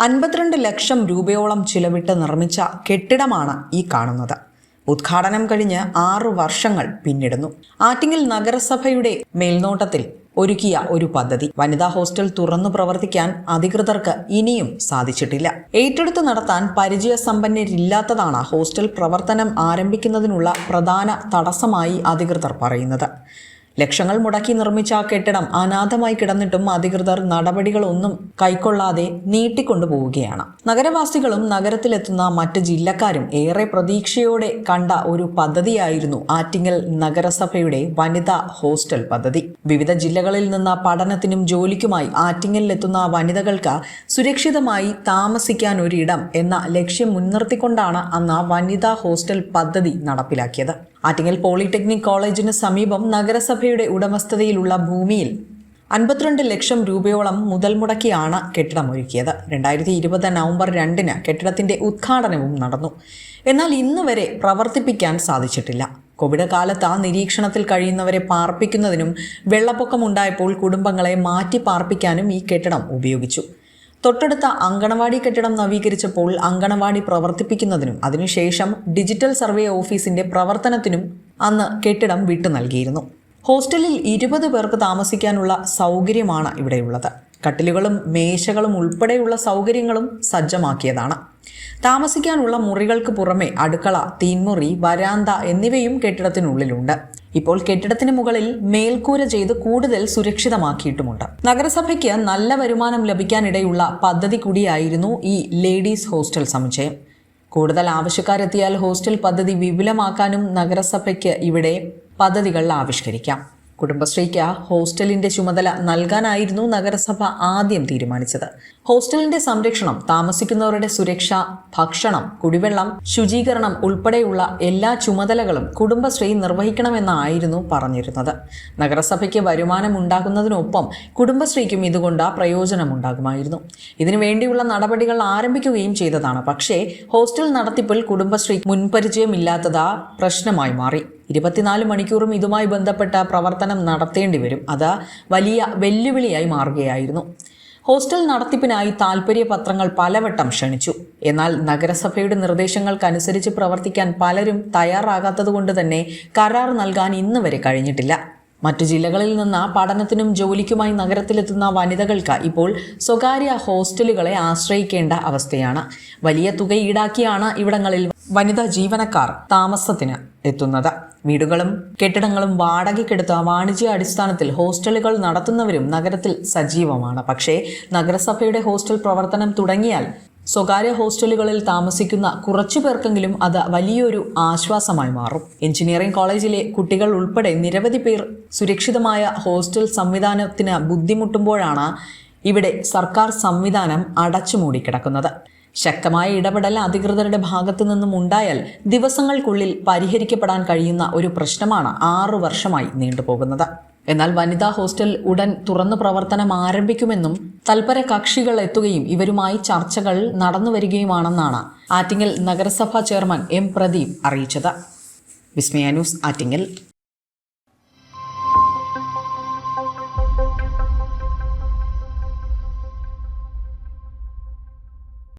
52 ലക്ഷം രൂപയോളം ചിലവിട്ട് നിർമ്മിച്ച കെട്ടിടമാണ് ഈ കാണുന്നത്. ഉദ്ഘാടനം കഴിഞ്ഞ് 6 വർഷങ്ങൾ പിന്നിടുന്നു. ആറ്റിങ്ങൽ നഗരസഭയുടെ മേൽനോട്ടത്തിൽ ഒരുക്കിയ ഒരു പദ്ധതി വനിതാ ഹോസ്റ്റൽ തുറന്നു പ്രവർത്തിക്കാൻ അധികൃതർക്ക് ഇനിയും സാധിച്ചിട്ടില്ല. ഏറ്റെടുത്ത് നടത്താൻ പരിചയസമ്പന്നരില്ലാത്തതാണ് ഹോസ്റ്റൽ പ്രവർത്തനം ആരംഭിക്കുന്നതിനുള്ള പ്രധാന തടസ്സമായി അധികൃതർ പറയുന്നത്. ലക്ഷങ്ങൾ മുടക്കി നിർമ്മിച്ച കെട്ടിടം അനാഥമായി കിടന്നിട്ടും അധികൃതർ നടപടികളൊന്നും കൈക്കൊള്ളാതെ നീട്ടിക്കൊണ്ടുപോവുകയാണ്. നഗരവാസികളും നഗരത്തിലെത്തുന്ന മറ്റ് ജില്ലക്കാരും ഏറെ പ്രതീക്ഷയോടെ കണ്ട ഒരു പദ്ധതിയായിരുന്നു ആറ്റിങ്ങൽ നഗരസഭയുടെ വനിതാ ഹോസ്റ്റൽ പദ്ധതി. വിവിധ ജില്ലകളിൽ നിന്ന് പഠനത്തിനും ജോലിക്കുമായി ആറ്റിങ്ങലിലെത്തുന്ന വനിതകൾക്ക് സുരക്ഷിതമായി താമസിക്കാൻ ഒരിടം എന്ന ലക്ഷ്യം മുൻനിർത്തിക്കൊണ്ടാണ് അന്ന് വനിതാ ഹോസ്റ്റൽ പദ്ധതി നടപ്പിലാക്കിയത്. ആറ്റിങ്ങൽ പോളിടെക്നിക് കോളേജിന് സമീപം നഗരസഭയുടെ ഉടമസ്ഥതയിലുള്ള ഭൂമിയിൽ 52 ലക്ഷം രൂപയോളം മുതൽ മുടക്കിയാണ് കെട്ടിടമൊരുക്കിയത്. 2020 നവംബർ 2-ന് കെട്ടിടത്തിന്റെ ഉദ്ഘാടനവും നടന്നു. എന്നാൽ ഇന്ന് വരെ പ്രവർത്തിപ്പിക്കാൻ സാധിച്ചിട്ടില്ല. കോവിഡ് കാലത്ത് നിരീക്ഷണത്തിൽ കഴിയുന്നവരെ പാർപ്പിക്കുന്നതിനും വെള്ളപ്പൊക്കമുണ്ടായപ്പോൾ കുടുംബങ്ങളെ മാറ്റി പാർപ്പിക്കാനും ഈ കെട്ടിടം ഉപയോഗിച്ചു. തൊട്ടടുത്ത അങ്കണവാടി കെട്ടിടം നവീകരിച്ചപ്പോൾ അങ്കണവാടി പ്രവർത്തിപ്പിക്കുന്നതിനും അതിനുശേഷം ഡിജിറ്റൽ സർവേ ഓഫീസിന്റെ പ്രവർത്തനത്തിനും അന്ന് കെട്ടിടം വിട്ടു നൽകിയിരുന്നു. ഹോസ്റ്റലിൽ 20 പേർക്ക് താമസിക്കാനുള്ള സൗകര്യമാണ് ഇവിടെയുള്ളത്. കട്ടിലുകളും മേശകളും ഉൾപ്പെടെയുള്ള സൗകര്യങ്ങളും സജ്ജമാക്കിയതാണ്. താമസിക്കാനുള്ള മുറികൾക്ക് പുറമെ അടുക്കള, തീൻമുറി, വരാന്ത എന്നിവയും കെട്ടിടത്തിനുള്ളിലുണ്ട്. ഇപ്പോൾ കെട്ടിടത്തിന് മുകളിൽ മേൽക്കൂര ചെയ്ത് കൂടുതൽ സുരക്ഷിതമാക്കിയിട്ടുമുണ്ട്. നഗരസഭയ്ക്ക് നല്ല വരുമാനം ലഭിക്കാനിടയുള്ള പദ്ധതി കൂടിയായിരുന്നു ഈ ലേഡീസ് ഹോസ്റ്റൽ സമുച്ചയം. കൂടുതൽ ആവശ്യക്കാരെത്തിയാൽ ഹോസ്റ്റൽ പദ്ധതി വിപുലമാക്കാനും നഗരസഭയ്ക്ക് ഇവിടെ പദ്ധതികൾ ആവിഷ്കരിക്കാം. കുടുംബശ്രീക്ക് ഹോസ്റ്റലിന്റെ ചുമതല നൽകാനായിരുന്നു നഗരസഭ ആദ്യം തീരുമാനിച്ചത്. ഹോസ്റ്റലിന്റെ സംരക്ഷണം, താമസിക്കുന്നവരുടെ സുരക്ഷ, ഭക്ഷണം, കുടിവെള്ളം, ശുചീകരണം ഉൾപ്പെടെയുള്ള എല്ലാ ചുമതലകളും കുടുംബശ്രീ നിർവഹിക്കണമെന്നായിരുന്നു പറഞ്ഞിരുന്നത്. നഗരസഭയ്ക്ക് വരുമാനം ഉണ്ടാകുന്നതിനൊപ്പം കുടുംബശ്രീക്കും ഇതുകൊണ്ട് പ്രയോജനമുണ്ടാകുമായിരുന്നു. ഇതിനു വേണ്ടിയുള്ള നടപടികൾ ആരംഭിക്കുകയും ചെയ്തതാണ്. പക്ഷേ ഹോസ്റ്റൽ നടത്തിപ്പിൽ കുടുംബശ്രീ മുൻപരിചയമില്ലാത്തത് പ്രശ്നമായി മാറി. 24 മണിക്കൂറും ഇതുമായി ബന്ധപ്പെട്ട പ്രവർത്തനം നടത്തേണ്ടി വരും. അത് വലിയ വെല്ലുവിളിയായി മാറുകയായിരുന്നു. ഹോസ്റ്റൽ നടത്തിപ്പിനായി താൽപ്പര്യപത്രങ്ങൾ പലവട്ടം ക്ഷണിച്ചു. എന്നാൽ നഗരസഭയുടെ നിർദ്ദേശങ്ങൾക്കനുസരിച്ച് പ്രവർത്തിക്കാൻ പലരും തയ്യാറാകാത്തതുകൊണ്ട് തന്നെ കരാർ നൽകാൻ ഇന്ന് വരെ കഴിഞ്ഞിട്ടില്ല. മറ്റു ജില്ലകളിൽ നിന്ന് പഠനത്തിനും ജോലിക്കുമായി നഗരത്തിലെത്തുന്ന വനിതകൾക്ക് ഇപ്പോൾ സ്വകാര്യ ഹോസ്റ്റലുകളെ ആശ്രയിക്കേണ്ട അവസ്ഥയാണ്. വലിയ തുക ഈടാക്കിയാണ് ഇവിടങ്ങളിൽ വനിതാ ജീവനക്കാർ താമസത്തിന് എത്തുന്നത്. വീടുകളും കെട്ടിടങ്ങളും വാടകയ്ക്കെടുത്ത വാണിജ്യ അടിസ്ഥാനത്തിൽ ഹോസ്റ്റലുകൾ നടത്തുന്നവരും നഗരത്തിൽ സജീവമാണ്. പക്ഷേ നഗരസഭയുടെ ഹോസ്റ്റൽ പ്രവർത്തനം തുടങ്ങിയാൽ സ്വകാര്യ ഹോസ്റ്റലുകളിൽ താമസിക്കുന്ന കുറച്ചു പേർക്കെങ്കിലും അത് വലിയൊരു ആശ്വാസമായി മാറും. എഞ്ചിനീയറിംഗ് കോളേജിലെ കുട്ടികൾ ഉൾപ്പെടെ നിരവധി പേർ സുരക്ഷിതമായ ഹോസ്റ്റൽ സംവിധാനത്തിന് ബുദ്ധിമുട്ടുമ്പോഴാണ് ഇവിടെ സർക്കാർ സംവിധാനം അടച്ചുമൂടിക്കിടക്കുന്നത്. ശക്തമായ ഇടപെടൽ അധികൃതരുടെ ഭാഗത്തു നിന്നും ഉണ്ടായാൽ ദിവസങ്ങൾക്കുള്ളിൽ പരിഹരിക്കപ്പെടാൻ കഴിയുന്ന ഒരു പ്രശ്നമാണ് 6 വർഷമായി നീണ്ടുപോകുന്നത്. എന്നാൽ വനിതാ ഹോസ്റ്റൽ ഉടൻ തുറന്നു പ്രവർത്തനം ആരംഭിക്കുമെന്നും തൽപര കക്ഷികൾ എത്തുകയും ഇവരുമായി ചർച്ചകൾ നടന്നു വരികയുമാണെന്നാണ് ആറ്റിങ്ങൽ നഗരസഭാ ചെയർമാൻ എം പ്രദീപ് അറിയിച്ചത്. വിസ്മയ ന്യൂസ്, ആറ്റിങ്ങൽ.